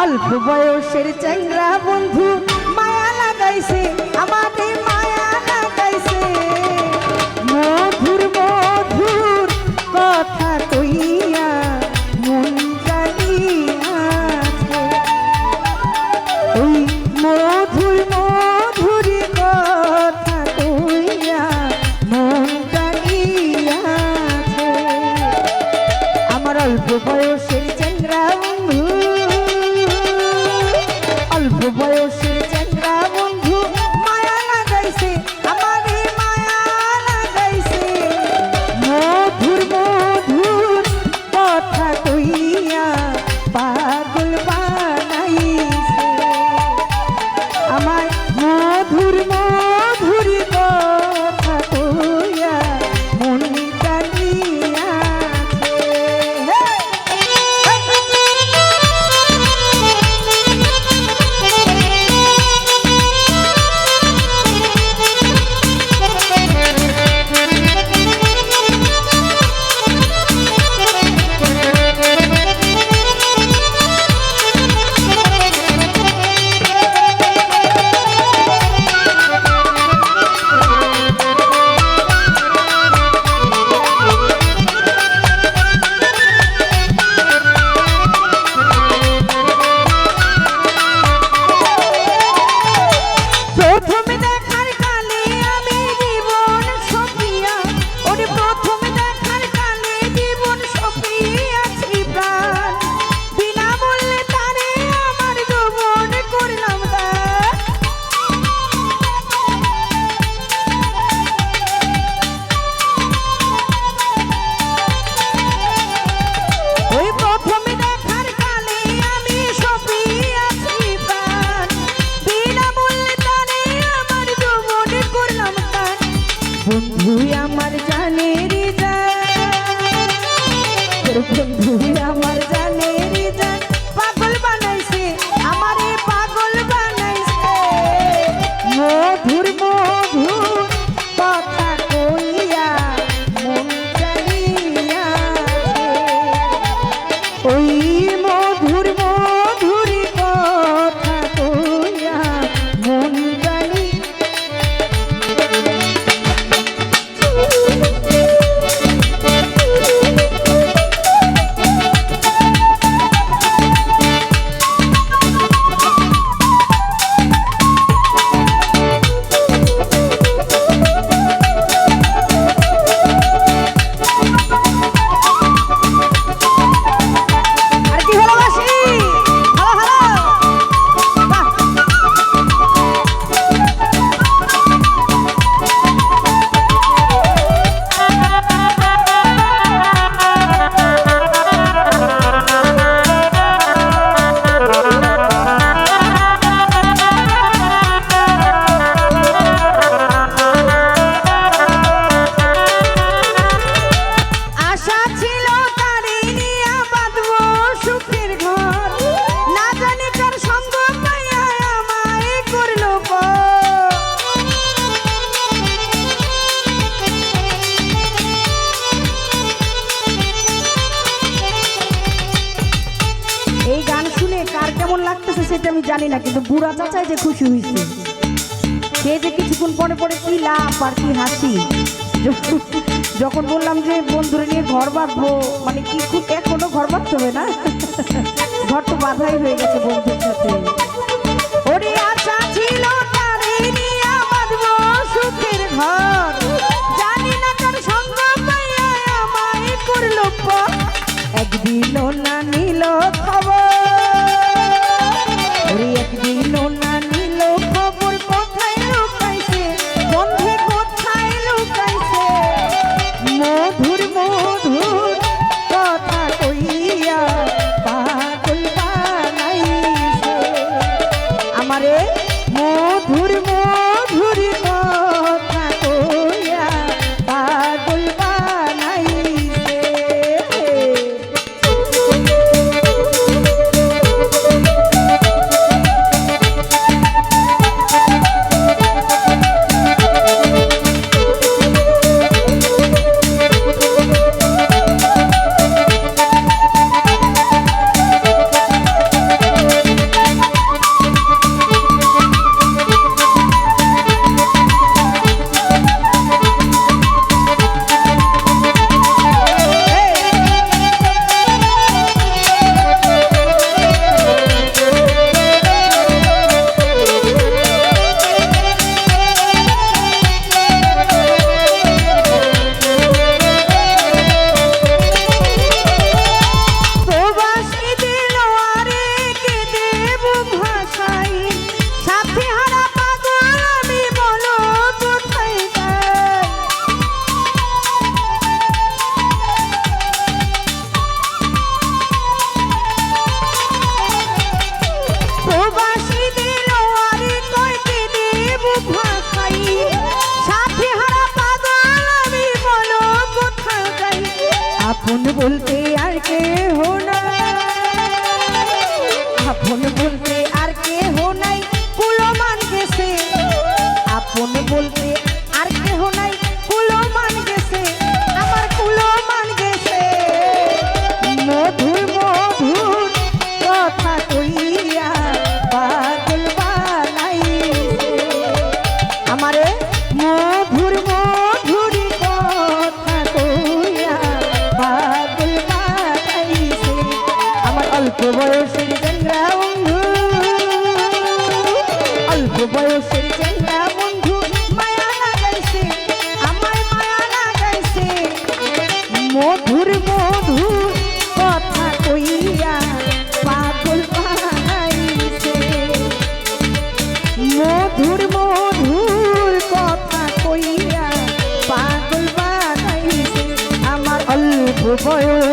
অল্প বয়সের চ্যাংরা বন্ধু মায়া লাগাইছে, আমাদের মায়া লাগাইছে। মধুর মধুর কথা কইয়া মন কালিয়াছে, ওই মধুর মধুর কথা কইয়া মন কালিয়াছে। আমার অল্প বয়সের চ্যাংরা বন্ধু, অল্প বয়সের চ্যাংরা বন্ধু মায়া লাগাইছে, আমারে মায়া লাগাইছে। মধুর মধুর কথা কইয়া পাগল বানাইছে, আমার মধুর মধুর কথা কইয়া মন বন্ধু আমার জানের জান, বন্ধু আমার জানের জান পাগল বানাইছে, আমারে পাগল বানাইছে। মধুর মধুর কথা কইয়া মন কালিয়াছে, ওই মধুর মধুর কথা কইয়া মন সেটা আমি জানি না, কিন্তু বুড়া চাচাই যে খুশি হয়েছে, সে যে কিছুক্ষণ পরে পরে কি লাভ আর কি হাসি। যখন বললাম যে বন্ধুরা নিয়ে ঘর বাঁধবো, মানে কি এখনো ঘর বাঁধতে হবে না, ঘর তো বাঁধাই হয়ে গেছে বন্ধুর সাথে। ওরে আশা ছিল তারে নিয়ে বাঁধবো সুখের ঘর, জানি না কার সঙ্গ পাইয়া আমায় করলো পর, একদিনও না নিল খবর, একদিনও না নিল খবর, কোথায় লুকাইছে বন্ধে কোথায় লুকাইছে। মধুর মধুর কথা কইয়া পাগল বানাইছে, আমারে মধুর মধুর কথা কইয়া পাগল বানাইছে। বলতে আর কেহ নাই, আপন বলতে আর কেহ নাই, কুলমান গেছে। আপন বলতে আর কেহ নাই, কুলমান গেছে, আমার কুলমান গেছে। মধুর মধুর কথা কইয়া পাগল বানাইছে আমারে, মধুর মধুর কথা কইয়া পাগল বানাইছে আমার অল্প বয়সের চেঙ্গা বন্ধু, অল্প বয়সের চেঙ্গা বন্ধু মায়া লাগাইছে, আমার মায়া লাগাইছে। মধুর মধুর কথা কইয়া পাগল বানাইছে, মধুর মধুর কথা কইয়া পাগল বানাইছে আমার অল্প বয়স